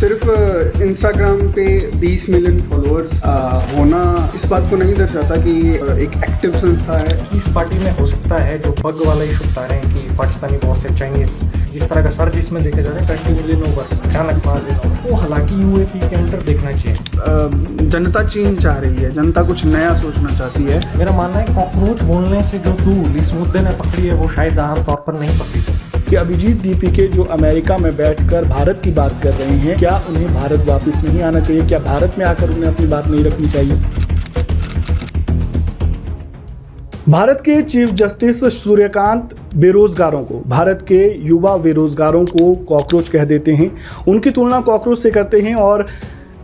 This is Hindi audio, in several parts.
सिर्फ इंस्टाग्राम पे 20 मिलियन फॉलोअर्स होना इस बात को नहीं दर्शाता कि एक एक्टिव संस्था है। इस पार्टी में हो सकता है जो बग वाला इशू बता रहे हैं कि पाकिस्तानी वॉर से चाइनीज जिस तरह का सर्च इसमें देखे जा रहे हैं 20 मिलियन ओवर अचानक 5 दिन वो हालांकि यूएपी के अंदर देखना चाहिए। जनता चेंज चाह रही है, जनता कुछ नया सोचना चाहती है। मेरा मानना है कॉकरोच बोलने से जो धूल इस मुद्दे ने पकड़ी है वो शायद आम तौर पर नहीं पकड़ी सकती। कि अभिजीत दीपिके जो अमेरिका में बैठकर भारत की बात कर रहे हैं, क्या उन्हें भारत वापस नहीं आना चाहिए? क्या भारत में आकर उन्हें अपनी बात नहीं रखनी चाहिए? भारत के चीफ जस्टिस सूर्यकांत बेरोजगारों को, भारत के युवा बेरोजगारों को कॉकरोच कह देते हैं। उनकी तुलना कॉकरोच से करते हैं और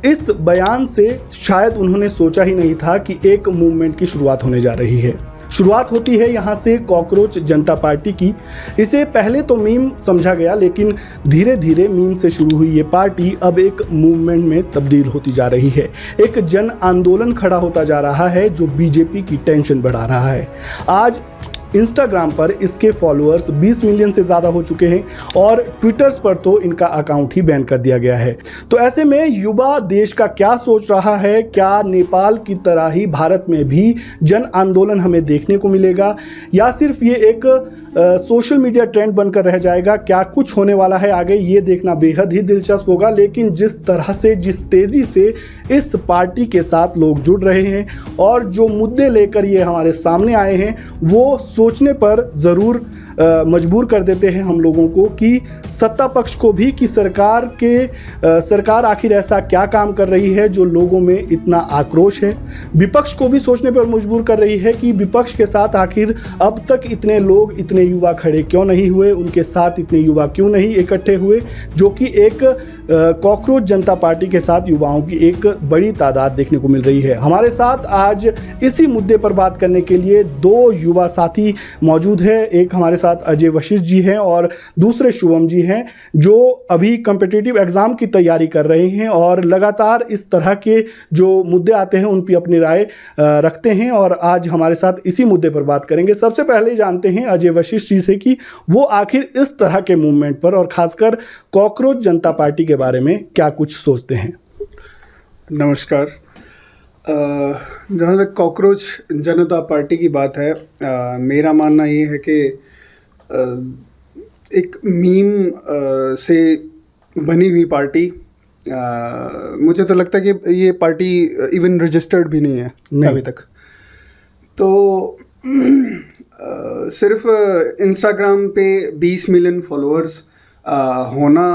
इस बयान से शायद उन्होंने सोचा ही नहीं था कि एक मूवमेंट की शुरुआत होने जा रही है। शुरुआत होती है यहाँ से कॉकरोच जनता पार्टी की। इसे पहले तो मीम समझा गया, लेकिन धीरे धीरे मीम से शुरू हुई ये पार्टी अब एक मूवमेंट में तब्दील होती जा रही है। एक जन आंदोलन खड़ा होता जा रहा है जो बीजेपी की टेंशन बढ़ा रहा है। आज इंस्टाग्राम पर इसके फॉलोअर्स 20 मिलियन से ज़्यादा हो चुके हैं और ट्विटर्स पर तो इनका अकाउंट ही बैन कर दिया गया है। तो ऐसे में युवा देश का क्या सोच रहा है? क्या नेपाल की तरह ही भारत में भी जन आंदोलन हमें देखने को मिलेगा या सिर्फ ये एक सोशल मीडिया ट्रेंड बनकर रह जाएगा? क्या कुछ होने वाला है आगे, ये देखना बेहद ही दिलचस्प होगा। लेकिन जिस तरह से, जिस तेज़ी से इस पार्टी के साथ लोग जुड़ रहे हैं और जो मुद्दे लेकर ये हमारे सामने आए हैं वो सोचने पर ज़रूर मजबूर कर देते हैं हम लोगों को कि सत्ता पक्ष को भी कि सरकार आखिर ऐसा क्या काम कर रही है जो लोगों में इतना आक्रोश है। विपक्ष को भी सोचने पर मजबूर कर रही है कि विपक्ष के साथ आखिर अब तक इतने लोग, इतने युवा खड़े क्यों नहीं हुए, उनके साथ इतने युवा क्यों नहीं इकट्ठे हुए, जो कि एक कॉकरोच जनता पार्टी के साथ युवाओं की एक बड़ी तादाद देखने को मिल रही है। हमारे साथ आज इसी मुद्दे पर बात करने के लिए दो युवा साथी मौजूद है। एक हमारे साथ अजय वशिष्ठ जी हैं और दूसरे शुभम जी हैं जो अभी कॉम्पिटिटिव एग्ज़ाम की तैयारी कर रहे हैं और लगातार इस तरह के जो मुद्दे आते हैं उन पर अपनी राय रखते हैं और आज हमारे साथ इसी मुद्दे पर बात करेंगे। सबसे पहले जानते हैं अजय वशिष्ठ जी से कि वो आखिर इस तरह के मूवमेंट पर और ख़ासकर कॉकरोच जनता पार्टी के बारे में क्या कुछ सोचते हैं। नमस्कार। जहाँ तक कॉकरोच जनता पार्टी की बात है, मेरा मानना ये है कि एक मीम से बनी हुई पार्टी, मुझे तो लगता है कि ये पार्टी इवन रजिस्टर्ड भी नहीं है अभी तक। तो सिर्फ इंस्टाग्राम पे 20 मिलियन फॉलोअर्स होना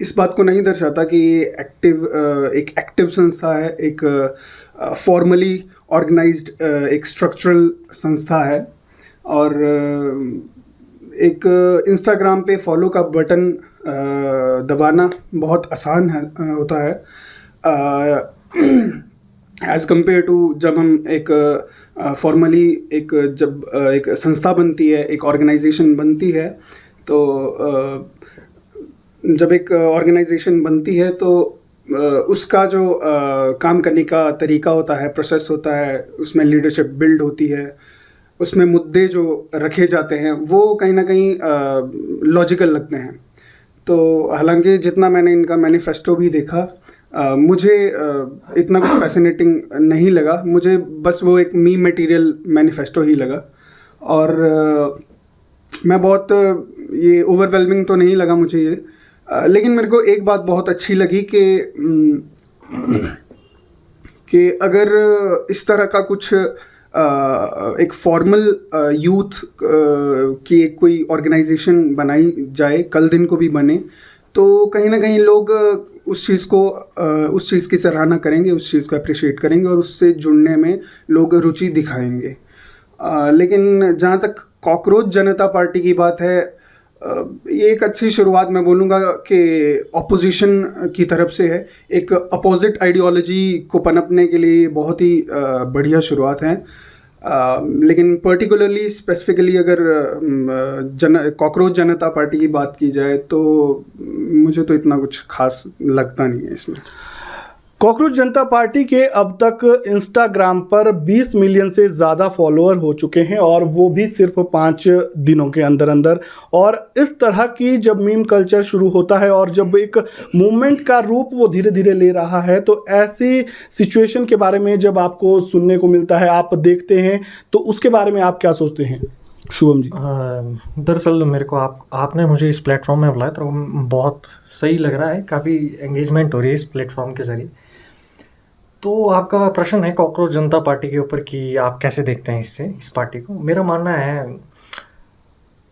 इस बात को नहीं दर्शाता कि ये एक एक्टिव संस्था है, एक फॉर्मली ऑर्गेनाइज्ड एक स्ट्रक्चरल संस्था है। और एक इंस्टाग्राम पे फॉलो का बटन दबाना बहुत आसान होता है एज़ कम्पेयर टू जब हम एक फॉर्मली एक संस्था बनती है, एक ऑर्गेनाइजेशन बनती है। तो जब एक ऑर्गेनाइजेशन बनती है तो उसका जो काम करने का तरीका होता है, प्रोसेस होता है, उसमें लीडरशिप बिल्ड होती है, उसमें मुद्दे जो रखे जाते हैं वो कहीं ना कहीं लॉजिकल लगते हैं। तो हालांकि जितना मैंने इनका मैनिफेस्टो भी देखा, मुझे इतना कुछ फैसिनेटिंग नहीं लगा। मुझे बस वो एक मीम मटेरियल मैनिफेस्टो ही लगा और मैं बहुत ये ओवरवेलमिंग तो नहीं लगा मुझे ये। लेकिन मेरे को एक बात बहुत अच्छी लगी कि अगर इस तरह का कुछ एक फॉर्मल यूथ की एक कोई ऑर्गेनाइजेशन बनाई जाए, कल दिन को भी बने, तो कहीं ना कहीं लोग उस चीज़ की सराहना करेंगे, उस चीज़ को अप्रिशिएट करेंगे और उससे जुड़ने में लोग रुचि दिखाएंगे। लेकिन जहाँ तक कॉकरोच जनता पार्टी की बात है, ये एक अच्छी शुरुआत मैं बोलूँगा कि ऑपोजिशन की तरफ से है। एक अपोजिट आइडियोलॉजी को पनपने के लिए बहुत ही बढ़िया शुरुआत है। लेकिन पर्टिकुलरली स्पेसिफिकली अगर कॉकरोच जनता पार्टी की बात की जाए तो मुझे तो इतना कुछ खास लगता नहीं है इसमें। कॉकरोच जनता पार्टी के अब तक इंस्टाग्राम पर 20 मिलियन से ज़्यादा फॉलोअर हो चुके हैं और वो भी सिर्फ 5 दिनों के अंदर अंदर। और इस तरह की जब मीम कल्चर शुरू होता है और जब एक मूवमेंट का रूप वो धीरे धीरे ले रहा है, तो ऐसी सिचुएशन के बारे में जब आपको सुनने को मिलता है, आप देखते हैं, तो उसके बारे में आप क्या सोचते हैं शुभम जी? दरअसल मेरे को आपने मुझे इस प्लेटफॉर्म में बुलाया तो बहुत सही लग रहा है, काफ़ी एंगेजमेंट हो रही है इस प्लेटफॉर्म के ज़रिए। तो आपका प्रश्न है कॉकरोच जनता पार्टी के ऊपर कि आप कैसे देखते हैं इस पार्टी को। मेरा मानना है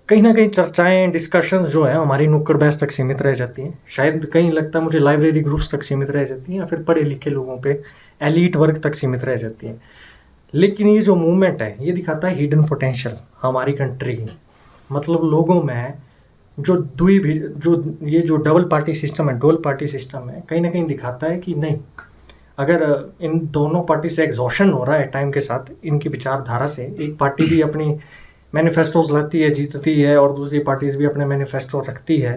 कहीं ना कहीं चर्चाएं, डिस्कशंस जो है हमारी नुक्कड़ बहस तक सीमित रह जाती हैं। शायद कहीं लगता है मुझे लाइब्रेरी ग्रुप्स तक सीमित रह जाती हैं, या फिर पढ़े लिखे लोगों पे, एलीट वर्ग तक सीमित रह जाती हैं। लेकिन ये जो मूवमेंट है ये दिखाता है हिडन पोटेंशियल हमारी कंट्री की। मतलब लोगों में जो जो डबल पार्टी सिस्टम है, डुअल पार्टी सिस्टम है, कहीं ना कहीं दिखाता है कि नहीं, अगर इन दोनों पार्टी से एग्जॉशन हो रहा है टाइम के साथ इनकी विचारधारा से, एक पार्टी भी अपनी मैनिफेस्टोज लाती है, जीतती है, और दूसरी पार्टीज भी अपने मैनिफेस्टो रखती है,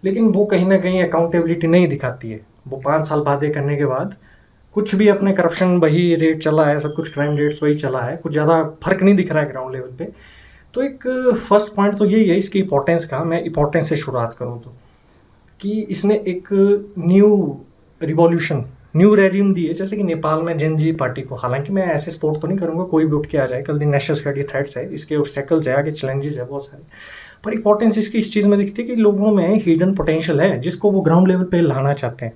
लेकिन वो कहीं ना कहीं अकाउंटेबिलिटी नहीं दिखाती है। वो 5 साल वादे करने के बाद कुछ भी अपने करप्शन वही रेट चला है, सब कुछ क्राइम रेट्स वही चला है, कुछ ज़्यादा फर्क नहीं दिख रहा है ग्राउंड लेवल पे। तो एक फर्स्ट पॉइंट तो यही है इसकी इंपॉर्टेंस का। मैं इंपॉर्टेंस से शुरुआत करूँ तो कि इसने एक न्यू रिवॉल्यूशन, न्यू रेजिम दी है। जैसे कि नेपाल में जेनजी पार्टी को, हालांकि मैं ऐसे सपोर्ट तो नहीं करूँगा कोई भी उठ के आ जाए, कल दिन नेशनल सिक्योरिटी थ्रेट्स है, इसके ऑब्स्टेकल्स है, आगे चैलेंजेस है बहुत सारे, पर इंपॉर्टेंस इसकी इस चीज़ में दिखती है कि लोगों में हिडन पोटेंशियल है जिसको वो ग्राउंड लेवल पे लाना चाहते हैं।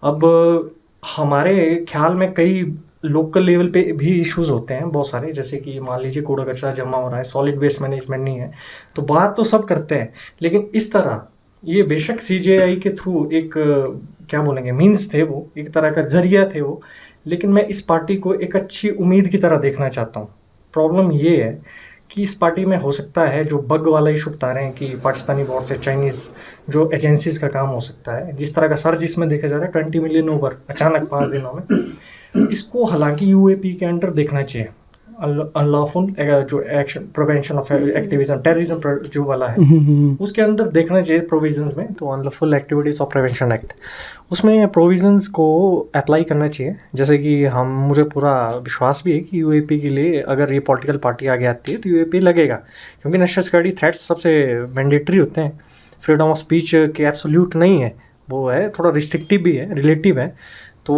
अब हमारे ख्याल में कई लोकल लेवल पे भी इश्यूज होते हैं बहुत सारे, जैसे कि मान लीजिए कूड़ा कचरा जमा हो रहा है, सॉलिड वेस्ट मैनेजमेंट नहीं है, तो बात तो सब करते हैं, लेकिन इस तरह ये बेशक सीजेआई के थ्रू एक क्या बोलेंगे मीन्स थे, वो एक तरह का जरिया थे वो, लेकिन मैं इस पार्टी को एक अच्छी उम्मीद की तरह देखना चाहता हूँ। प्रॉब्लम ये है कि इस पार्टी में हो सकता है जो बग वाला इशू बता रहे हैं कि पाकिस्तानी बोर्ड से चाइनीज़ जो एजेंसीज़ का काम हो सकता है, जिस तरह का सर्च इसमें देखा जा रहा है 20 मिलियन ओवर अचानक 5 दिनों में, इसको हालांकि यूएपी के अंडर देखना चाहिए। अनलॉफुल जो action prevention of activism, terrorism जो वाला है, उसके अंदर देखना चाहिए प्रोविजंस में। तो unlawful activities of prevention act, उसमें प्रोविजंस को अप्लाई करना चाहिए। जैसे कि मुझे पूरा विश्वास भी है कि यूएपी के लिए अगर ये पॉलिटिकल पार्टी आगे आती है तो यूएपी लगेगा, क्योंकि नेशनल सिक्योरिटी थ्रेट्स सबसे मैंडेटरी होते हैं। फ्रीडम ऑफ स्पीच के एब्सोल्यूट नहीं है, वो है थोड़ा रिस्ट्रिक्टिव भी है, रिलेटिव है। तो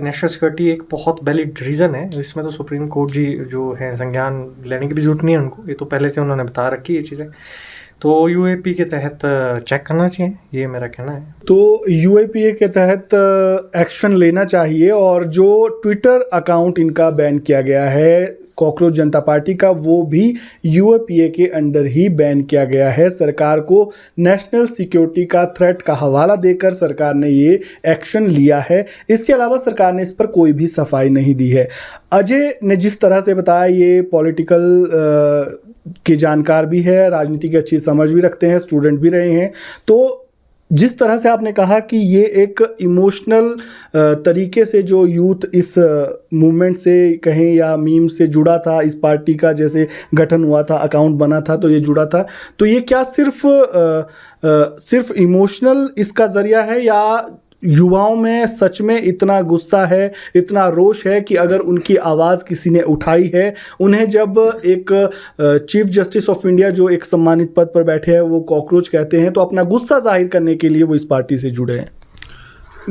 नेशनल सिक्योरिटी एक बहुत वैलिड रीज़न है, इसमें तो सुप्रीम कोर्ट जी जो है संज्ञान लेने की भी जरूरत नहीं है उनको, ये तो पहले से उन्होंने बता रखी है चीज़ें। तो यूएपी के तहत चेक करना चाहिए, ये मेरा कहना है। तो यूएपी के तहत एक्शन लेना चाहिए, और जो ट्विटर अकाउंट इनका बैन किया गया है कॉकरोच जनता पार्टी का, वो भी यूएपीए के अंडर ही बैन किया गया है। सरकार को नेशनल सिक्योरिटी का थ्रेट का हवाला देकर सरकार ने ये एक्शन लिया है। इसके अलावा सरकार ने इस पर कोई भी सफाई नहीं दी है। अजय ने जिस तरह से बताया, ये पॉलिटिकल के जानकार भी है, राजनीति की अच्छी समझ भी रखते हैं, स्टूडेंट भी रहे हैं। तो जिस तरह से आपने कहा कि ये एक इमोशनल तरीके से जो यूथ इस मूवमेंट से कहें या मीम से जुड़ा था, इस पार्टी का जैसे गठन हुआ था, अकाउंट बना था तो ये जुड़ा था, तो ये क्या सिर्फ इमोशनल इसका ज़रिया है, या युवाओं में सच में इतना गुस्सा है, इतना रोष है कि अगर उनकी आवाज़ किसी ने उठाई है, उन्हें जब एक चीफ जस्टिस ऑफ इंडिया जो एक सम्मानित पद पर बैठे हैं वो कॉकरोच कहते हैं, तो अपना गुस्सा जाहिर करने के लिए वो इस पार्टी से जुड़े हैं?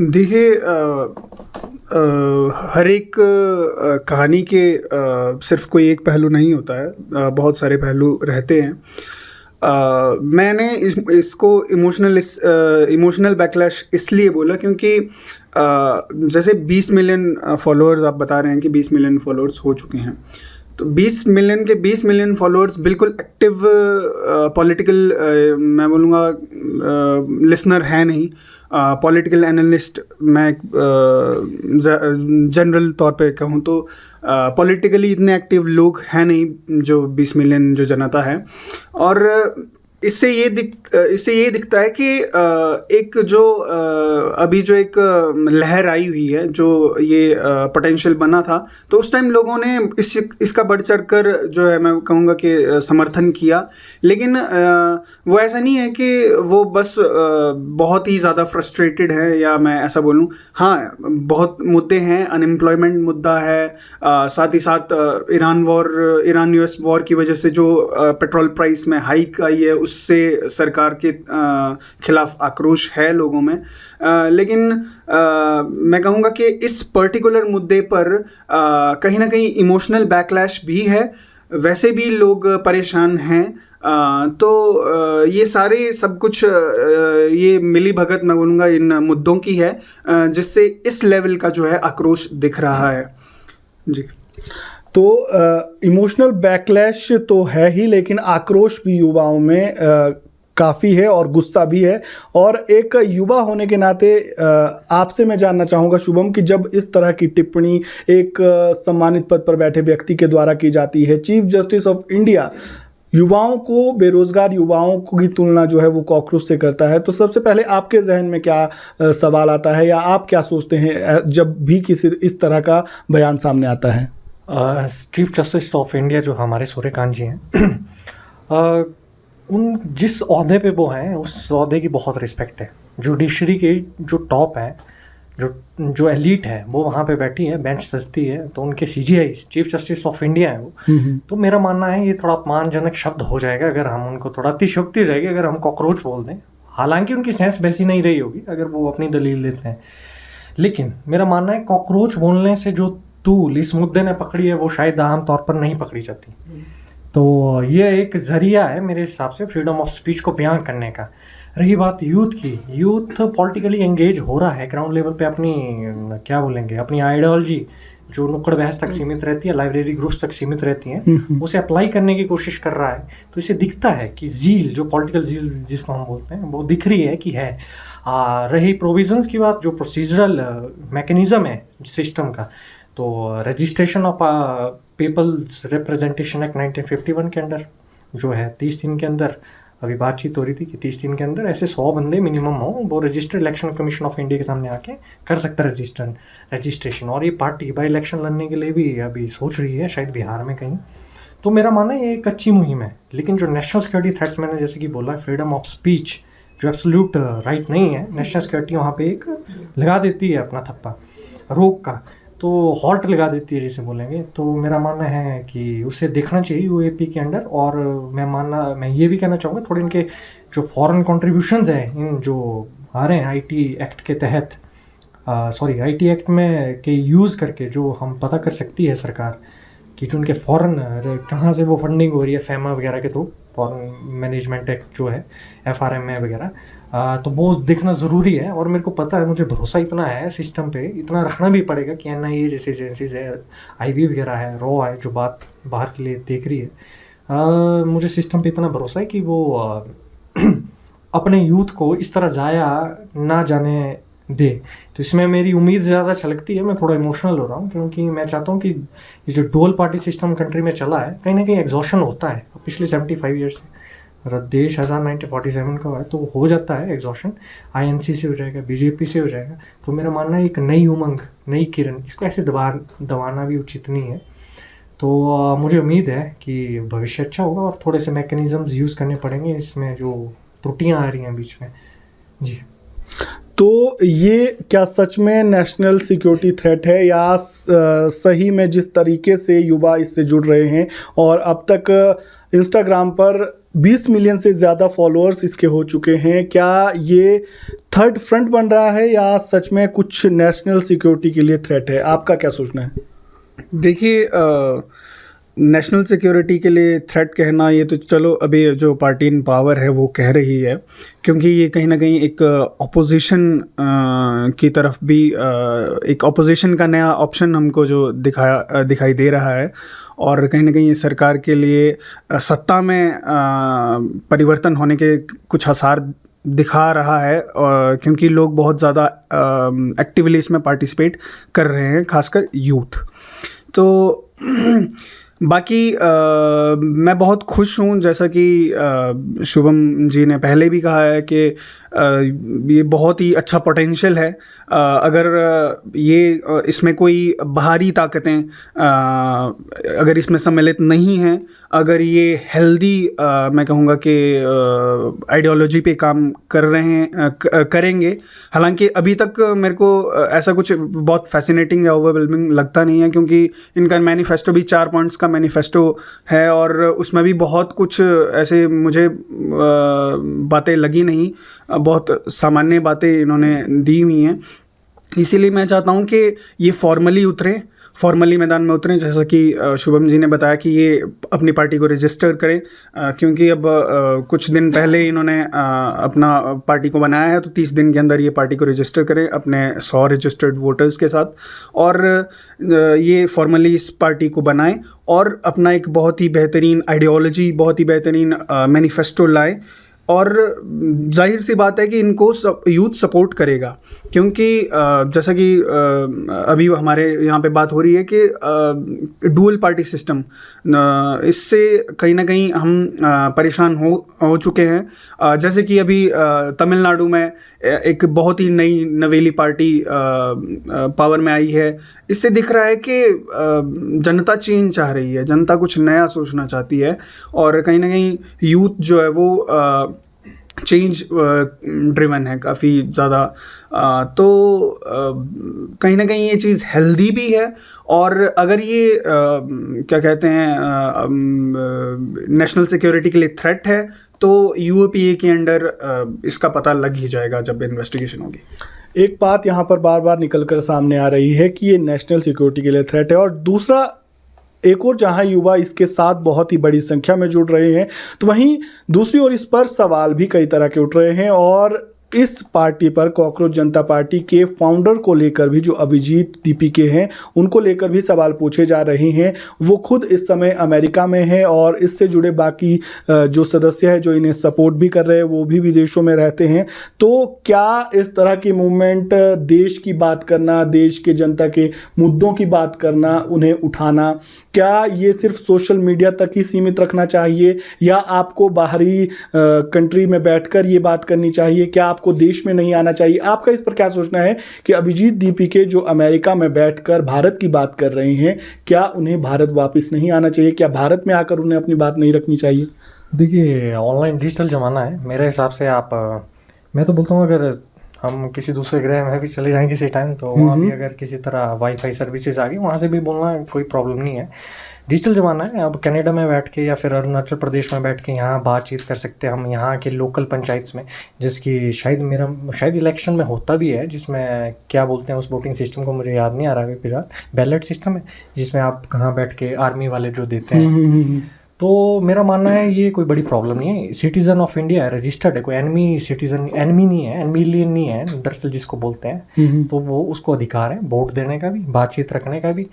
देखिए, हर एक कहानी के सिर्फ कोई एक पहलू नहीं होता है, बहुत सारे पहलू रहते हैं। मैंने इसको इमोशनल बैकलैश इसलिए बोला क्योंकि जैसे 20 मिलियन फॉलोअर्स आप बता रहे हैं कि 20 मिलियन फॉलोअर्स हो चुके हैं, तो 20 मिलियन फॉलोअर्स बिल्कुल एक्टिव पॉलिटिकल मैं बोलूँगा लिसनर है नहीं। पॉलिटिकल एनालिस्ट मैं जनरल तौर पे कहूँ तो पॉलिटिकली इतने एक्टिव लोग हैं नहीं जो 20 मिलियन जो जनता है। और इससे ये दिखता है कि एक जो अभी जो एक लहर आई हुई है, जो ये पोटेंशियल बना था, तो उस टाइम लोगों ने इसका बढ़ चढ़ कर जो है मैं कहूँगा कि समर्थन किया। लेकिन वो ऐसा नहीं है कि वो बस बहुत ही ज़्यादा फ्रस्ट्रेटेड है, या मैं ऐसा बोलूँ। हाँ, बहुत मुद्दे हैं, अनएम्प्लॉयमेंट मुद्दा है, साथ ही साथ ईरान यूएस वॉर की वजह से जो पेट्रोल प्राइस में हाइक आई है, उससे सरकार के खिलाफ आक्रोश है लोगों में। लेकिन मैं कहूँगा कि इस पर्टिकुलर मुद्दे पर कहीं ना कहीं इमोशनल बैकलैश भी है, वैसे भी लोग परेशान हैं। तो ये सारे सब कुछ ये मिली भगत मैं बोलूँगा इन मुद्दों की है, जिससे इस लेवल का जो है आक्रोश दिख रहा है। जी। तो इमोशनल बैकलैश तो है ही, लेकिन आक्रोश भी युवाओं में काफ़ी है और गुस्सा भी है। और एक युवा होने के नाते आपसे मैं जानना चाहूँगा शुभम, कि जब इस तरह की टिप्पणी एक सम्मानित पद पर बैठे व्यक्ति के द्वारा की जाती है, चीफ जस्टिस ऑफ इंडिया युवाओं को, बेरोज़गार युवाओं की तुलना जो है वो कॉकरोच से करता है, तो सबसे पहले आपके जहन में क्या सवाल आता है, या आप क्या सोचते हैं जब भी किसी इस तरह का बयान सामने आता है? चीफ जस्टिस ऑफ इंडिया जो हमारे सूर्यकांत जी हैं, उन जिस ओहदे पे वो हैं उस ओहदे की बहुत रिस्पेक्ट है। जुडिशरी के जो टॉप है, जो एलीट है, वो वहाँ पे बैठी है, बेंच सजती है, तो उनके CGI chief justice of India है वो। तो मेरा मानना है ये थोड़ा अपमानजनक शब्द हो जाएगा अगर हम उनको, थोड़ा अतिशयोक्ति रहेगी अगर हम कॉकरोच बोल दें। हालांकि उनकी सेंस वैसी नहीं रही होगी अगर वो अपनी दलील देते हैं, लेकिन मेरा मानना है कॉकरोच बोलने से जो तूल इस मुद्दे ने पकड़ी है वो शायद आम तौर पर नहीं पकड़ी जाती। तो ये एक ज़रिया है मेरे हिसाब से फ्रीडम ऑफ स्पीच को बयां करने का। रही बात यूथ की, यूथ पॉलिटिकली एंगेज हो रहा है ग्राउंड लेवल पे, अपनी क्या बोलेंगे, अपनी आइडियोलॉजी जो नुक्कड़ बहस तक सीमित रहती है, लाइब्रेरी ग्रुप्स तक सीमित रहती हैं, उसे अप्लाई करने की कोशिश कर रहा है। तो इसे दिखता है कि ज़ील, जो पॉलिटिकल ज़ील जिसको हम बोलते हैं, वो दिख रही है कि है। रही प्रोविजंस की बात, जो प्रोसीजरल मैकेनिज़्म है सिस्टम का, तो registration of peoples representation act 1951 के अंदर जो है 30 दिन के अंदर, अभी बातचीत हो रही थी कि 30 दिन के अंदर ऐसे 100 बंदे मिनिमम हो, वो registered election commission of India के सामने आके कर सकता है रजिस्ट्रेशन। और ये पार्टी बाई इलेक्शन लड़ने के लिए भी अभी सोच रही है, शायद बिहार में कहीं। तो मेरा मानना है ये एक अच्छी मुहिम है, लेकिन जो नेशनल सिक्योरिटी थ्रेट्स मैंने जैसे कि बोला, फ्रीडम ऑफ स्पीच जो एब्सोल्यूट राइट नहीं है, नेशनल सिक्योरिटी वहाँ पे एक लगा देती है अपना थप्पा रोक का, तो हॉल्ट लगा देती है जिसे बोलेंगे। तो मेरा मानना है कि उसे देखना चाहिए यूएपी के अंडर। और मैं ये भी कहना चाहूँगा, थोड़े इनके जो फॉरेन कंट्रीब्यूशंस हैं इन जो आ रहे हैं आईटी एक्ट के तहत, आईटी एक्ट में के यूज़ करके जो हम पता कर सकती है सरकार कि जो उनके फॉरेन कहाँ से वो फंडिंग हो रही है, फैमा वगैरह के थ्रू, फॉरेन मैनेजमेंट एक्ट जो है, FRMA वगैरह, तो वो देखना ज़रूरी है। और मेरे को पता है, मुझे भरोसा इतना है सिस्टम पे, इतना रखना भी पड़ेगा कि NIA जैसी एजेंसीज है, IB वगैरह है, रॉ है, जो बात बाहर के लिए देख रही है, मुझे सिस्टम पे इतना भरोसा है कि वो अपने यूथ को इस तरह ज़ाया ना जाने दे। तो इसमें मेरी उम्मीद ज़्यादा छलकती है। मैं थोड़ा इमोशनल हो रहा हूँ क्योंकि मैं चाहता हूँ कि ये जो डुअल पार्टी सिस्टम कंट्री में चला है, कहीं ना कहीं एग्जॉशन होता है पिछले 75 ईयर्स से। देश 1947 का है, तो हो जाता है एग्जॉशन, INC से हो जाएगा, BJP से हो जाएगा। तो मेरा मानना है एक नई उमंग, नई किरण, इसको ऐसे दबाना भी उचित नहीं है। तो मुझे उम्मीद है कि भविष्य अच्छा होगा और थोड़े से मैकेनिज़म्स यूज़ करने पड़ेंगे इसमें जो त्रुटियाँ आ रही हैं बीच में। जी। तो ये क्या सच में नेशनल सिक्योरिटी थ्रेट है, या सही में जिस तरीके से युवा इससे जुड़ रहे हैं, और अब तक इंस्टाग्राम पर 20 मिलियन से ज़्यादा फॉलोअर्स इसके हो चुके हैं, क्या ये थर्ड फ्रंट बन रहा है या सच में कुछ नेशनल सिक्योरिटी के लिए थ्रेट है? आपका क्या सोचना है? देखिए, नेशनल सिक्योरिटी के लिए थ्रेट कहना, ये तो चलो अभी जो पार्टी इन पावर है वो कह रही है, क्योंकि ये कहीं ना कहीं एक ऑपोजिशन की तरफ भी एक ऑपोजिशन का नया ऑप्शन हमको जो दिखाई दे रहा है, और कहीं ना कहीं सरकार के लिए सत्ता में परिवर्तन होने के कुछ आसार दिखा रहा है, क्योंकि लोग बहुत ज़्यादा एक्टिवली इसमें पार्टिसिपेट कर रहे हैं, खासकर यूथ। तो बाकी मैं बहुत खुश हूँ, जैसा कि शुभम जी ने पहले भी कहा है कि ये बहुत ही अच्छा पोटेंशियल है। अगर ये इसमें कोई बाहरी ताकतें अगर इसमें सम्मिलित नहीं हैं, अगर ये हेल्दी मैं कहूँगा कि आइडियोलॉजी पे काम कर रहे हैं करेंगे। हालांकि अभी तक मेरे को ऐसा कुछ बहुत फैसिनेटिंग या ओवरवेलमिंग लगता नहीं है, क्योंकि इनका मैनिफेस्टो भी 4 पॉइंट्स का मैनिफेस्टो है और उसमें भी बहुत कुछ ऐसे मुझे बातें लगी नहीं, बहुत सामान्य बातें इन्होंने दी हुई हैं। इसीलिए मैं चाहता हूँ कि ये फॉर्मली मैदान में उतरें, जैसा कि शुभम जी ने बताया कि ये अपनी पार्टी को रजिस्टर करें, क्योंकि अब कुछ दिन पहले इन्होंने अपना पार्टी को बनाया है, तो 30 दिन के अंदर ये पार्टी को रजिस्टर करें अपने 100 रजिस्टर्ड वोटर्स के साथ, और ये फॉर्मली इस पार्टी को बनाएं और अपना एक बहुत ही बेहतरीन आइडियोलॉजी, बहुत ही बेहतरीन मैनिफेस्टो लाएं। और जाहिर सी बात है कि इनको यूथ सपोर्ट करेगा, क्योंकि जैसा कि अभी हमारे यहाँ पे बात हो रही है कि डुअल पार्टी सिस्टम, इससे कहीं ना कहीं हम परेशान हो चुके हैं। जैसे कि अभी तमिलनाडु में एक बहुत ही नई नवेली पार्टी पावर में आई है। इससे दिख रहा है कि जनता चेंज चाह रही है, जनता कुछ नया सोचना चाहती है, और कहीं ना कहीं यूथ जो है वो चेंज ड्रिवन है काफ़ी ज़्यादा। तो कहीं ना कहीं ये चीज़ हेल्दी भी है, और अगर ये क्या कहते हैं नेशनल सिक्योरिटी के लिए थ्रेट है, तो यूएपीए के अंडर इसका पता लग ही जाएगा जब इन्वेस्टिगेशन होगी। एक बात यहाँ पर बार बार निकल कर सामने आ रही है कि ये नेशनल सिक्योरिटी के लिए थ्रेट है, और दूसरा एक और जहां युवा इसके साथ बहुत ही बड़ी संख्या में जुड़ रहे हैं, तो वहीं दूसरी ओर इस पर सवाल भी कई तरह के उठ रहे हैं। और इस पार्टी पर, कॉकरोच जनता पार्टी के फाउंडर को लेकर भी, जो अभिजीत दीपिके हैं, उनको लेकर भी सवाल पूछे जा रहे हैं। वो खुद इस समय अमेरिका में है, और इससे जुड़े बाकी जो सदस्य हैं जो इन्हें सपोर्ट भी कर रहे हैं, वो भी विदेशों में रहते हैं। तो क्या इस तरह की मूवमेंट, देश की बात करना, देश के जनता के मुद्दों की बात करना, उन्हें उठाना, क्या ये सिर्फ सोशल मीडिया तक ही सीमित रखना चाहिए, या आपको बाहरी कंट्री में बैठकर ये बात करनी चाहिए? क्या आपको देश में नहीं आना चाहिए? आपका इस पर क्या सोचना है कि अभिजीत दीपिके जो अमेरिका में बैठकर भारत की बात कर रहे हैं, क्या उन्हें भारत वापस नहीं आना चाहिए? क्या भारत में आकर उन्हें अपनी बात नहीं रखनी चाहिए? देखिए, ऑनलाइन डिजिटल ज़माना है। मेरे हिसाब से मैं तो बोलता हूँ, अगर हम किसी दूसरे ग्रह में भी चले जाएँ किसी टाइम, तो वहाँ भी अगर किसी तरह वाईफाई सर्विसेज आ गई, वहाँ से भी बोलना कोई प्रॉब्लम नहीं है। डिजिटल ज़माना है। अब कनाडा में बैठ के या फिर अरुणाचल प्रदेश में बैठ के यहाँ बातचीत कर सकते हैं हम, यहाँ के लोकल पंचायत में, जिसकी शायद इलेक्शन में होता भी है, जिसमें क्या बोलते हैं उस वोटिंग सिस्टम को, मुझे याद नहीं आ रहा है फिलहाल। बैलेट सिस्टम है, जिसमें आप कहाँ बैठ के आर्मी वाले जो देते हैं। तो मेरा मानना है ये कोई बड़ी प्रॉब्लम नहीं है। सिटीज़न ऑफ इंडिया है, रजिस्टर्ड है, कोई एनमी नहीं है, एनमिलियन नहीं है दरअसल जिसको बोलते हैं। तो वो उसको अधिकार है वोट देने का भी, बातचीत रखने का भी।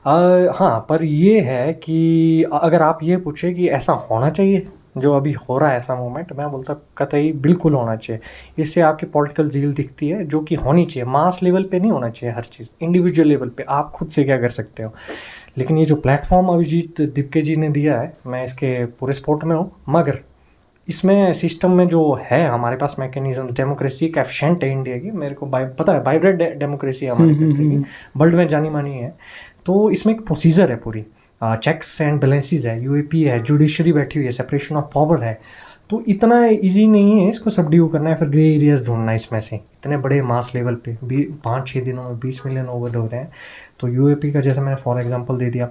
हाँ, पर ये है कि अगर आप ये पूछे कि ऐसा होना चाहिए जो अभी हो रहा है ऐसा मूवमेंट, मैं बोलता कतई बिल्कुल होना चाहिए। इससे आपकी पॉलिटिकल ज़ील दिखती है, जो कि होनी चाहिए। मास लेवल पे नहीं होना चाहिए हर चीज़, इंडिविजुअल लेवल पे आप खुद से क्या कर सकते हो। लेकिन ये जो प्लेटफॉर्म अभिजीत दीपिके जी ने दिया है, मैं इसके पूरे सपोर्ट में हूँ। मगर इसमें सिस्टम में जो है हमारे पास मैकेनिज्म, डेमोक्रेसी एक एफिशिएंट है इंडिया की, मेरे को पता है, वाइब्रेंट डेमोक्रेसी हमारे कंट्री की, वर्ल्ड में जानी मानी है। तो इसमें एक प्रोसीजर है पूरी, चेक्स एंड बैलेंसेस है, यूएपी है, जुडिशरी बैठी हुई है, सेपरेशन ऑफ पावर है। तो इतना इजी नहीं है इसको सबड्यू करना है, फिर ग्रे एरियाज ढूंढना है इसमें से। इतने बड़े मास लेवल पे 5-6 दिनों में 20 मिलियन ओवर हो रहे हैं। तो यूएपी का जैसे मैंने फॉर एग्जांपल दे दिया,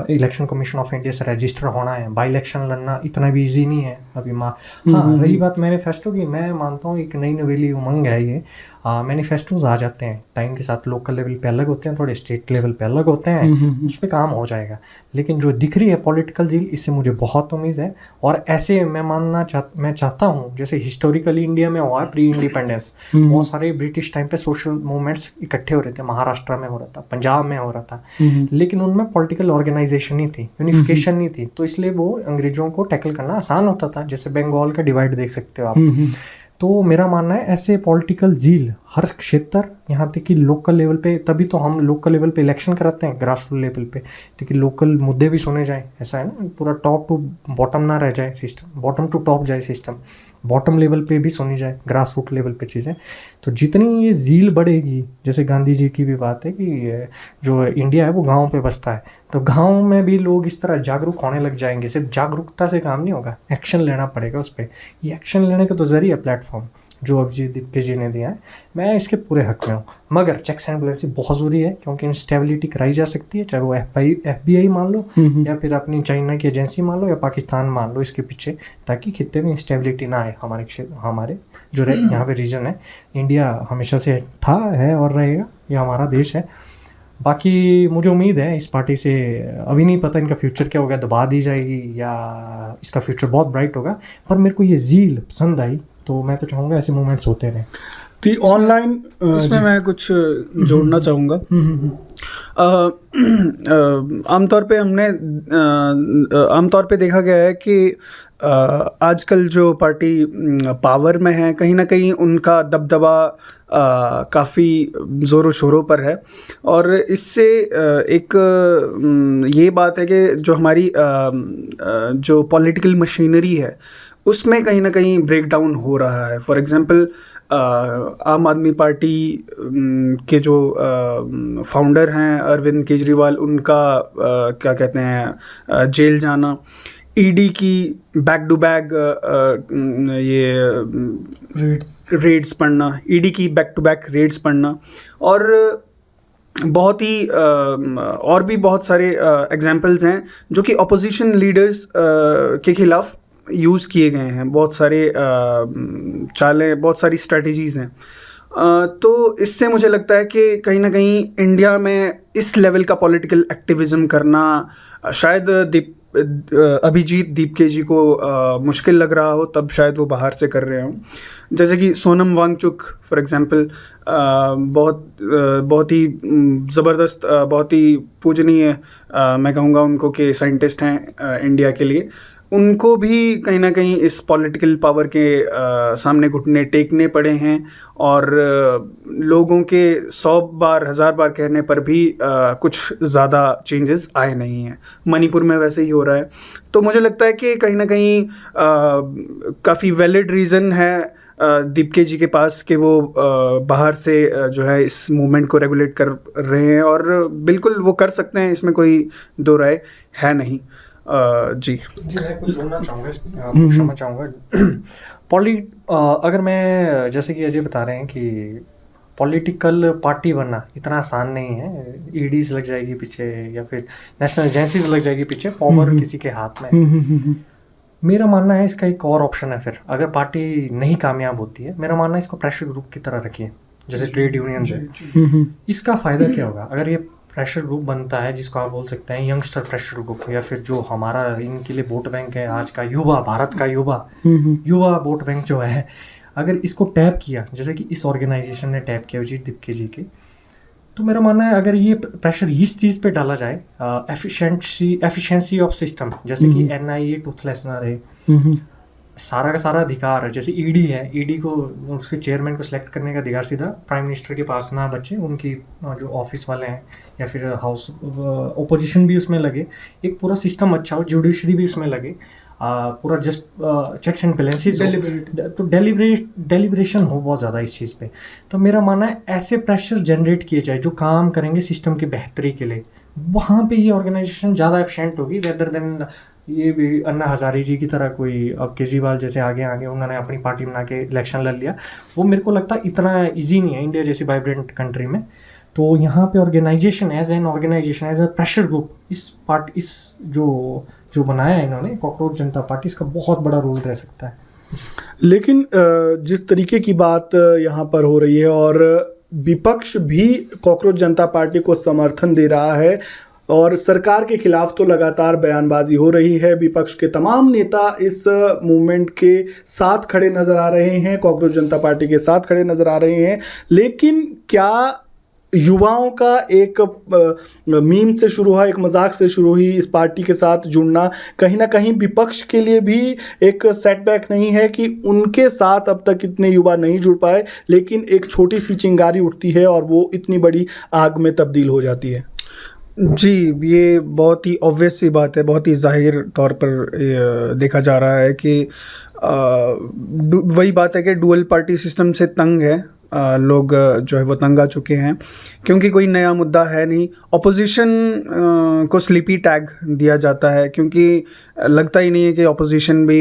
इलेक्शन कमीशन ऑफ इंडिया से रजिस्टर होना है, बाई इलेक्शन लड़ना इतना भी इजी नहीं है अभी। हाँ, रही बात मैनिफेस्टो की, मैं मानता हूँ एक नई नवेली उमंग है ये। मैनिफेस्टोज आ जाते हैं टाइम के साथ, लोकल लेवल पे अलग होते हैं, थोड़े स्टेट लेवल पे अलग होते हैं, उस पर काम हो जाएगा। लेकिन जो दिख रही है पॉलिटिकल जील, इससे मुझे बहुत उम्मीद है। और ऐसे मैं चाहता हूँ जैसे हिस्टोरिकली इंडिया में हुआ है प्री इंडिपेंडेंस, बहुत सारे ब्रिटिश टाइम पे सोशल मूवमेंट्स इकट्ठे हो रहे थे, महाराष्ट्र में हो रहा था, पंजाब में हो रहा था, लेकिन उनमें पॉलिटिकल ऑर्गेनाइजेशन नहीं थी, यूनिफिकेशन नहीं थी, तो इसलिए वो अंग्रेजों को टैकल करना आसान होता था। जैसे बंगाल का डिवाइड देख सकते हो आप। तो मेरा मानना है ऐसे पॉलिटिकल जील हर क्षेत्र यहाँ तक कि लोकल लेवल पे, तभी तो हम लोकल लेवल पे इलेक्शन कराते हैं, ग्रास रूट लेवल पे, ताकि लोकल मुद्दे भी सुने जाएं। ऐसा है ना, पूरा टॉप टू बॉटम ना रह जाए सिस्टम, बॉटम टू टॉप जाए सिस्टम, बॉटम लेवल पे भी सुनी जाए, ग्रास रूट लेवल पे चीज़ें। तो जितनी ये ज़ील बढ़ेगी, जैसे गांधी जी की भी बात है कि जो इंडिया है वो गाँव पे बसता है, तो गाँव में भी लोग इस तरह जागरूक होने लग जाएंगे। सिर्फ जागरूकता से काम नहीं होगा, एक्शन लेना पड़ेगा उस पर। ये एक्शन लेने का तो जरिए प्लेटफॉर्म जो अभिजीत दीप्के जी ने दिया है, मैं इसके पूरे हक में हूँ। मगर चेक्स एंड बैलेंस बहुत ज़रूरी है, क्योंकि इंस्टेबिलिटी कराई जा सकती है, चाहे वो FBI मान लो या फिर अपनी चाइना की एजेंसी मान लो या पाकिस्तान मान लो इसके पीछे, ताकि खित्ते में इंस्टेबिलिटी ना आए। हमारे क्षेत्र, हमारे जो यहाँ पे रीजन है, इंडिया हमेशा से था, है और रहेगा, ये हमारा देश है। बाकी मुझे उम्मीद है इस पार्टी से, अभी नहीं पता इनका फ्यूचर क्या होगा, दबा दी जाएगी या इसका फ्यूचर बहुत ब्राइट होगा, पर मेरे को ये ज़ील पसंद आई, तो मैं तो चाहूँगा ऐसे मूवमेंट्स होते रहें। तो ऑनलाइन इसमें मैं कुछ जोड़ना चाहूँगा। आमतौर पे देखा गया है कि आजकल जो पार्टी पावर में है, कहीं ना कहीं उनका दबदबा काफ़ी ज़ोरों शोरों पर है, और इससे एक ये बात है कि जो हमारी जो पॉलिटिकल मशीनरी है उसमें कहीं ना कहीं ब्रेक डाउन हो रहा है। फॉर एग्ज़ाम्पल आम आदमी पार्टी के जो फाउंडर हैं अरविंद केजरीवाल, उनका क्या कहते हैं जेल जाना, ईडी की बैक टू बैक ये रेड्स पढ़ना, ईडी की बैक टू बैक रेड्स पढ़ना, और बहुत ही और भी बहुत सारे एग्जाम्पल्स हैं जो कि अपोजिशन लीडर्स के खिलाफ यूज़ किए गए हैं। बहुत सारे चालें, बहुत सारी स्ट्रेटजीज़ हैं। तो इससे मुझे लगता है कि कहीं ना कहीं इंडिया में इस लेवल का पॉलिटिकल एक्टिविज़म करना शायद अभिजीत दीपके जी को मुश्किल लग रहा हो, तब शायद वो बाहर से कर रहे हों। जैसे कि सोनम वांगचुक फॉर एग्ज़ाम्पल, बहुत ही ज़बरदस्त, बहुत ही पूजनीय मैं कहूँगा उनको कि साइंटिस्ट हैं इंडिया के लिए। उनको भी कहीं ना कहीं इस पॉलिटिकल पावर के सामने घुटने टेकने पड़े हैं, और लोगों के 100 बार 1000 बार कहने पर भी कुछ ज़्यादा चेंजेस आए नहीं हैं। मणिपुर में वैसे ही हो रहा है। तो मुझे लगता है कि कहीं ना कहीं काफ़ी वैलिड रीज़न है दीपके जी के पास कि वो बाहर से जो है इस मूवमेंट को रेगुलेट कर रहे हैं, और बिल्कुल वो कर सकते हैं, इसमें कोई दो राय है नहीं। जी मैं कुछ बोलना चाहूँगा इसमें, आपको क्षमा चाहूँगा। अगर मैं, जैसे कि अजय बता रहे हैं कि पॉलिटिकल पार्टी बनना इतना आसान नहीं है, ईडीज लग जाएगी पीछे या फिर नेशनल एजेंसीज लग जाएगी पीछे, पावर किसी के हाथ में। मेरा मानना है इसका एक और ऑप्शन है, फिर अगर पार्टी नहीं कामयाब होती है, मेरा मानना है इसको प्रेशर ग्रुप की तरह रखिए, जैसे ट्रेड यूनियन है। इसका फ़ायदा क्या होगा अगर ये प्रेशर ग्रुप बनता है, जिसको आप बोल सकते हैं यंगस्टर प्रेशर ग्रुप, या फिर जो हमारा इनके लिए वोट बैंक है आज का युवा, भारत का युवा वोट बैंक जो है, अगर इसको टैप किया, जैसे कि इस ऑर्गेनाइजेशन ने टैप किया अभिजीत दीपके जी के, तो मेरा मानना है अगर ये प्रेशर इस चीज़ पे डाला जाए, एफिशिएंसी ऑफ सिस्टम, जैसे कि NIA टूथलेस ना रहे, सारा का सारा अधिकार, जैसे ईडी है, ईडी को उसके चेयरमैन को सिलेक्ट करने का अधिकार सीधा प्राइम मिनिस्टर के पास ना बचे, उनकी जो ऑफिस वाले हैं या फिर हाउस ओपोजिशन भी उसमें लगे, एक पूरा सिस्टम अच्छा हो, जुडिशरी भी उसमें लगे, पूरा जस्ट चेक्स एंड बैलेंसेस हो, तो डेलिब्रेशन हो बहुत ज़्यादा इस चीज़ पे। तो मेरा मानना है ऐसे प्रेशर जनरेट किए जाए जो काम करेंगे सिस्टम की बेहतरी के लिए, वहाँ पे ये ऑर्गेनाइजेशन ज़्यादा एफिशिएंट होगी, रेदर देन ये भी अन्ना हज़ारे जी की तरह कोई, अब केजरीवाल जैसे आगे उन्होंने अपनी पार्टी बना के इलेक्शन लड़ लिया। वो मेरे को लगता है इतना ईजी नहीं है इंडिया जैसी वाइब्रेंट कंट्री में। तो यहाँ पे organisation as an organisation, as a pressure group, इस जो बनाया है इन्होंने कॉकरोच जनता पार्टी, इसका बहुत बड़ा रोल रह सकता है। लेकिन जिस तरीके की बात यहाँ पर हो रही है, और विपक्ष भी कॉकरोच जनता पार्टी को समर्थन दे रहा है, और सरकार के खिलाफ तो लगातार बयानबाजी हो रही है, विपक्ष के तमाम नेता इस मूवमेंट के साथ खड़े नज़र आ रहे हैं, कॉकरोच जनता पार्टी के साथ खड़े नज़र आ रहे हैं। लेकिन क्या युवाओं का एक मीम से शुरू हुआ, एक मजाक से शुरू हुई इस पार्टी के साथ जुड़ना कहीं ना कहीं विपक्ष के लिए भी एक सेटबैक नहीं है कि उनके साथ अब तक इतने युवा नहीं जुड़ पाए, लेकिन एक छोटी सी चिंगारी उठती है और वो इतनी बड़ी आग में तब्दील हो जाती है। जी, ये बहुत ही ऑब्वियस सी बात है, बहुत ही ज़ाहिर तौर पर देखा जा रहा है कि वही बात है कि डुअल पार्टी सिस्टम से तंग है लोग, जो है वो तंग आ चुके हैं, क्योंकि कोई नया मुद्दा है नहीं। ऑपोजिशन को स्लीपी टैग दिया जाता है, क्योंकि लगता ही नहीं है कि ऑपोजिशन भी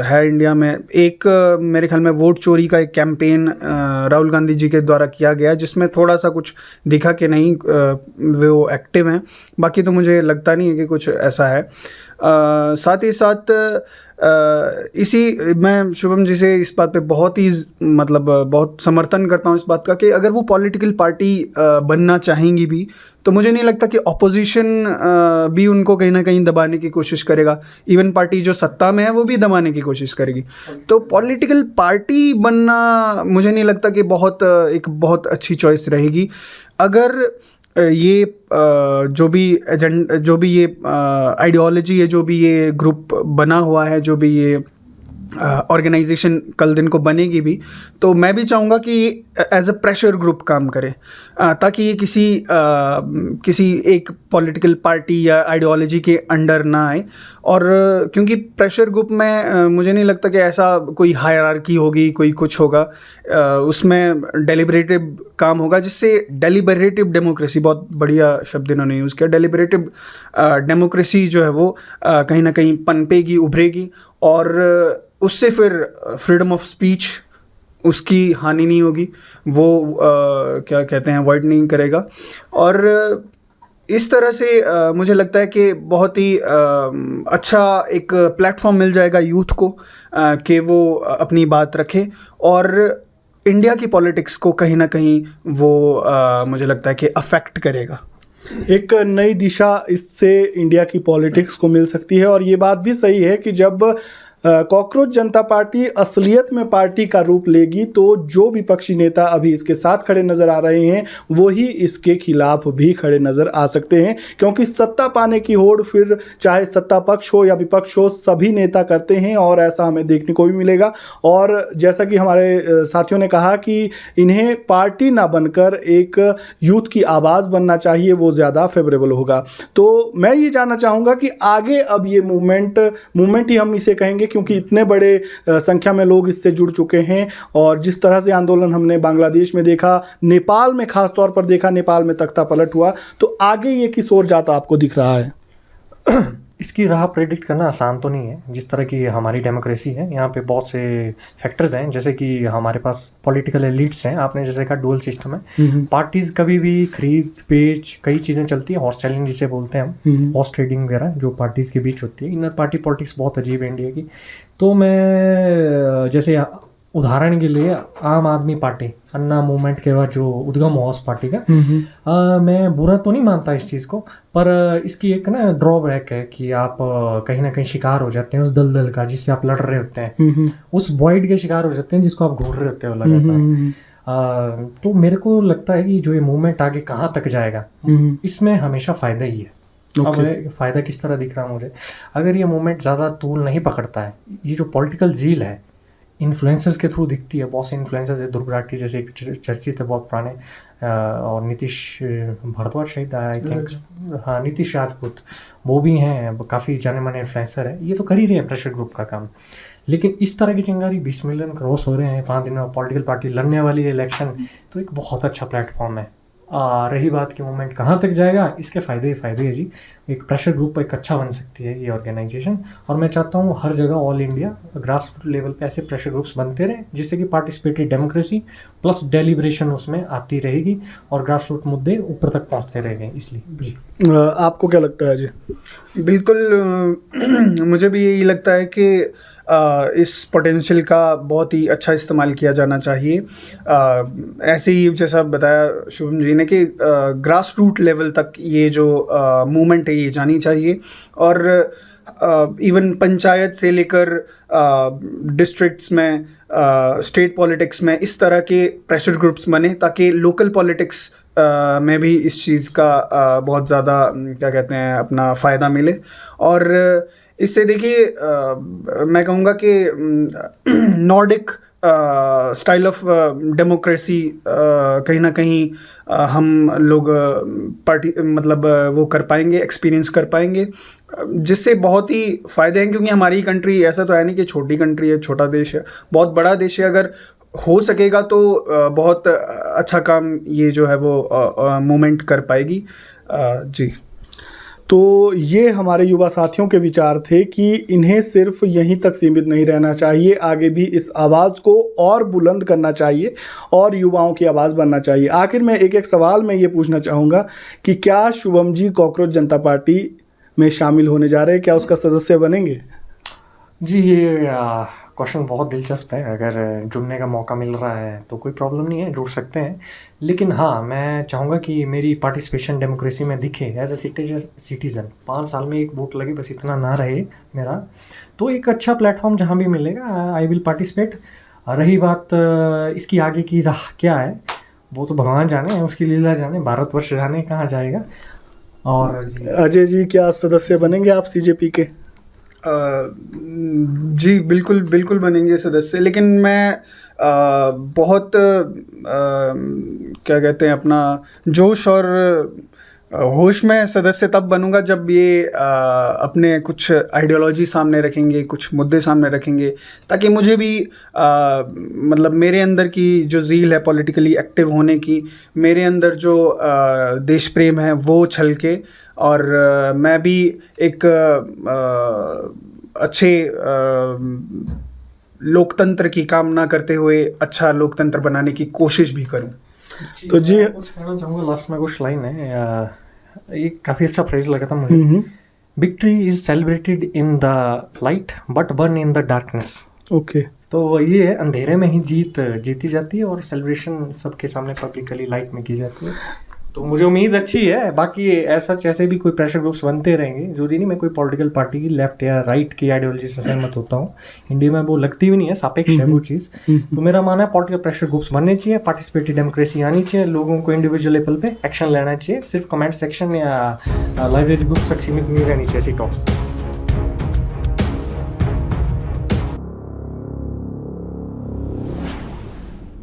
है इंडिया में। एक मेरे ख्याल में वोट चोरी का एक कैंपेन राहुल गांधी जी के द्वारा किया गया, जिसमें थोड़ा सा कुछ दिखा कि नहीं वो एक्टिव हैं, बाकी तो मुझे लगता नहीं है कि कुछ ऐसा है। साथ ही साथ मैं शुभम जी से इस बात पे बहुत ही मतलब बहुत समर्थन करता हूँ इस बात का कि अगर वो पॉलिटिकल पार्टी बनना चाहेंगी भी, तो मुझे नहीं लगता कि ऑपोजिशन भी उनको कहीं ना कहीं दबाने की कोशिश करेगा। इवन पार्टी जो सत्ता में है वो भी दबाने की कोशिश करेगी। तो पॉलिटिकल पार्टी बनना मुझे नहीं लगता कि एक बहुत अच्छी चॉइस रहेगी। अगर ये जो भी ये आइडियोलॉजी है, जो भी ये ग्रुप बना हुआ है, जो भी ये ऑर्गेनाइजेशन कल दिन को बनेगी भी, तो मैं भी चाहूँगा कि एज अ प्रेशर ग्रुप काम करे, ताकि ये किसी एक पॉलिटिकल पार्टी या आइडियोलॉजी के अंडर ना आए। और क्योंकि प्रेशर ग्रुप में मुझे नहीं लगता कि ऐसा कोई हायरार्की होगी, कोई कुछ होगा, उसमें डेलिबरेटिव काम होगा, जिससे डेलिबरेटिव डेमोक्रेसी, बहुत बढ़िया शब्द इन्होंने यूज़ किया, डेलिबरेटिव डेमोक्रेसी जो है वो कहीं ना कहीं पनपेगी, उभरेगी, और उससे फिर फ्रीडम ऑफ स्पीच उसकी हानि नहीं होगी, वो क्या कहते हैं, अवॉइड नहीं करेगा। और इस तरह से मुझे लगता है कि बहुत ही अच्छा एक प्लेटफॉर्म मिल जाएगा यूथ को कि वो अपनी बात रखे, और इंडिया की पॉलिटिक्स को कहीं ना कहीं वो मुझे लगता है कि अफेक्ट करेगा। एक नई दिशा इससे इंडिया की पॉलिटिक्स को मिल सकती है। और ये बात भी सही है कि जब कॉकरोच जनता पार्टी असलियत में पार्टी का रूप लेगी, तो जो विपक्षी नेता अभी इसके साथ खड़े नज़र आ रहे हैं वही इसके खिलाफ भी खड़े नज़र आ सकते हैं, क्योंकि सत्ता पाने की होड़ फिर चाहे सत्ता पक्ष हो या विपक्ष हो, सभी नेता करते हैं, और ऐसा हमें देखने को भी मिलेगा। और जैसा कि हमारे साथियों ने कहा कि इन्हें पार्टी ना बनकर एक यूथ की आवाज़ बनना चाहिए, वो ज़्यादा फेवरेबल होगा। तो मैं ये जानना चाहूँगा कि आगे अब ये मूवमेंट ही हम इसे कहेंगे, क्योंकि इतने बड़े संख्या में लोग इससे जुड़ चुके हैं, और जिस तरह से आंदोलन हमने बांग्लादेश में देखा, नेपाल में खास तौर पर देखा, नेपाल में तख्ता पलट हुआ, तो आगे ये किस ओर जाता आपको दिख रहा है? इसकी राह प्रेडिक्ट करना आसान तो नहीं है। जिस तरह की हमारी डेमोक्रेसी है, यहाँ पे बहुत से फैक्टर्स हैं, जैसे कि हमारे पास पॉलिटिकल एलिट्स हैं, आपने जैसे कहा डुअल सिस्टम है, पार्टीज़ कभी भी खरीद बेच कई चीज़ें चलती हैं, हॉर्स सेलिंग जिसे बोलते हैं हम, हॉर्स ट्रेडिंग वगैरह जो पार्टीज़ के बीच होती है। इनर पार्टी पॉलिटिक्स बहुत अजीब है इंडिया की। तो मैं जैसे उदाहरण के लिए आम आदमी पार्टी, अन्ना मूवमेंट के बाद जो उद्गम हुआ उस पार्टी का, मैं बुरा तो नहीं मानता इस चीज़ को, पर इसकी एक ना ड्रॉबैक है कि आप कहीं ना कहीं शिकार हो जाते हैं उस दलदल का जिससे आप लड़ रहे होते हैं, उस वॉइड के शिकार हो जाते हैं जिसको आप घूर रहे होते हो लगातार। तो मेरे को लगता है कि जो ये मूवमेंट आगे कहाँ तक जाएगा, इसमें हमेशा फ़ायदा ही है। अब फ़ायदा किस तरह दिख रहा है मुझे, अगर ये मूवमेंट ज़्यादा तूल नहीं पकड़ता है, ये जो पॉलिटिकल झील है इन्फ्लुएंसर्स के थ्रू दिखती है, बहुत से इन्फ्लुएंसर्स है, ध्रुव राठी जैसे एक चर्चित थे बहुत पुराने, और नीतीश भारद्वाज शायद, आई थिंक, हाँ नीतीश राजपूत, वो भी हैं, काफ़ी जाने माने इन्फ्लुएंसर है। ये तो कर ही रहे हैं प्रेशर ग्रुप का काम, लेकिन इस तरह की चिंगारी 20 मिलियन क्रॉस हो रहे हैं 5 दिन में, पॉलिटिकल पार्टी लड़ने वाली है इलेक्शन, तो एक बहुत अच्छा प्लेटफॉर्म है। रही बात कि मूवमेंट कहाँ तक जाएगा, इसके फ़ायदे ही फ़ायदे है जी। एक प्रेशर ग्रुप एक अच्छा बन सकती है ये ऑर्गेनाइजेशन, और मैं चाहता हूँ हर जगह all India grass root level पे ऐसे प्रेशर ग्रुप्स बनते रहे, जिससे कि पार्टिसिपेटरी डेमोक्रेसी प्लस डेलिब्रेशन उसमें आती रहेगी और ग्रास रूट मुद्दे ऊपर तक पहुँचते रहेंगे। इसलिए जी आपको क्या लगता है जी? बिल्कुल मुझे भी यही लगता है कि इस पोटेंशियल का बहुत ही अच्छा इस्तेमाल किया जाना चाहिए। ऐसे ही जैसा बताया शुभम जी ने कि ग्रास रूट लेवल तक ये जो मूवमेंट है ये जानी चाहिए, और इवन पंचायत से लेकर डिस्ट्रिक्ट्स में, स्टेट पॉलिटिक्स में इस तरह के प्रेशर ग्रुप्स बने, ताकि लोकल पॉलिटिक्स में भी इस चीज़ का बहुत ज़्यादा क्या कहते हैं अपना फ़ायदा मिले। और इससे देखिए मैं कहूँगा कि नॉर्डिक स्टाइल ऑफ डेमोक्रेसी कहीं ना कहीं हम लोग पार्टी मतलब वो कर पाएंगे, एक्सपीरियंस कर पाएंगे, जिससे बहुत ही फ़ायदे हैं। क्योंकि हमारी कंट्री ऐसा तो है नहीं कि छोटी कंट्री है, छोटा देश है, बहुत बड़ा देश है। अगर हो सकेगा तो बहुत अच्छा काम ये जो है वो मूवमेंट कर पाएगी। जी। तो ये हमारे युवा साथियों के विचार थे कि इन्हें सिर्फ यहीं तक सीमित नहीं रहना चाहिए, आगे भी इस आवाज़ को और बुलंद करना चाहिए और युवाओं की आवाज़ बनना चाहिए। आखिर में एक सवाल मैं ये पूछना चाहूँगा कि क्या शुभम जी कॉकरोच जनता पार्टी में शामिल होने जा रहे हैं, क्या उसका सदस्य बनेंगे? जी, ये क्वेश्चन बहुत दिलचस्प है। अगर जुड़ने का मौका मिल रहा है तो कोई प्रॉब्लम नहीं है, जुड़ सकते हैं। लेकिन हाँ, मैं चाहूँगा कि मेरी पार्टिसिपेशन डेमोक्रेसी में दिखे एज ए सिटीज़न। 5 साल में एक वोट लगे, बस इतना ना रहे मेरा। तो एक अच्छा प्लेटफॉर्म जहाँ भी मिलेगा आई विल पार्टिसिपेट। रही बात इसकी आगे की राह क्या है, वो तो भगवान जाने, उसकी लीला जाने, भारतवर्ष जाने कहाँ जाएगा। और अजय जी, क्या सदस्य बनेंगे आप सीजेपी के? जी बिल्कुल बिल्कुल बनेंगे सदस्य। लेकिन मैं बहुत क्या कहते हैं अपना जोश और होश में सदस्य तब बनूंगा जब ये अपने कुछ आइडियोलॉजी सामने रखेंगे, कुछ मुद्दे सामने रखेंगे, ताकि मुझे भी मतलब मेरे अंदर की जो ज़ील है पॉलिटिकली एक्टिव होने की, मेरे अंदर जो देश प्रेम है वो छलके, और मैं भी एक अच्छे लोकतंत्र की कामना करते हुए अच्छा लोकतंत्र बनाने की कोशिश भी करूं। तो जी, मैं कुछ कहना चाहूँगा, लास्ट में कुछ लाइन है, ये काफ़ी अच्छा फ्रेज लगा था मुझे। Victory is celebrated in the light but burn in the darkness. Okay. तो ये है, अंधेरे में ही जीती जाती है और सेलिब्रेशन सबके सामने पब्लिकली लाइट में की जाती है। तो मुझे उम्मीद अच्छी है। बाकी ऐसा जैसे भी कोई प्रेशर ग्रुप्स बनते रहेंगे, जरूरी नहीं मैं कोई पॉलिटिकल पार्टी की लेफ्ट या राइट की आइडियोलॉजी से सहमत होता हूँ। इंडिया में वो लगती भी नहीं है, सापेक्ष है वो चीज़। तो मेरा मानना है पॉलिटिकल प्रेशर ग्रुप्स बनने चाहिए, पार्टिसिपेटिव डेमोक्रेसी आनी चाहिए, लोगों को इंडिविजुअल लेवल पे एक्शन लेना चाहिए। सिर्फ कमेंट सेक्शन या लाइब्रेरी ग्रुप तक सीमित नहीं रहनी चाहिए ऐसी टॉक्स।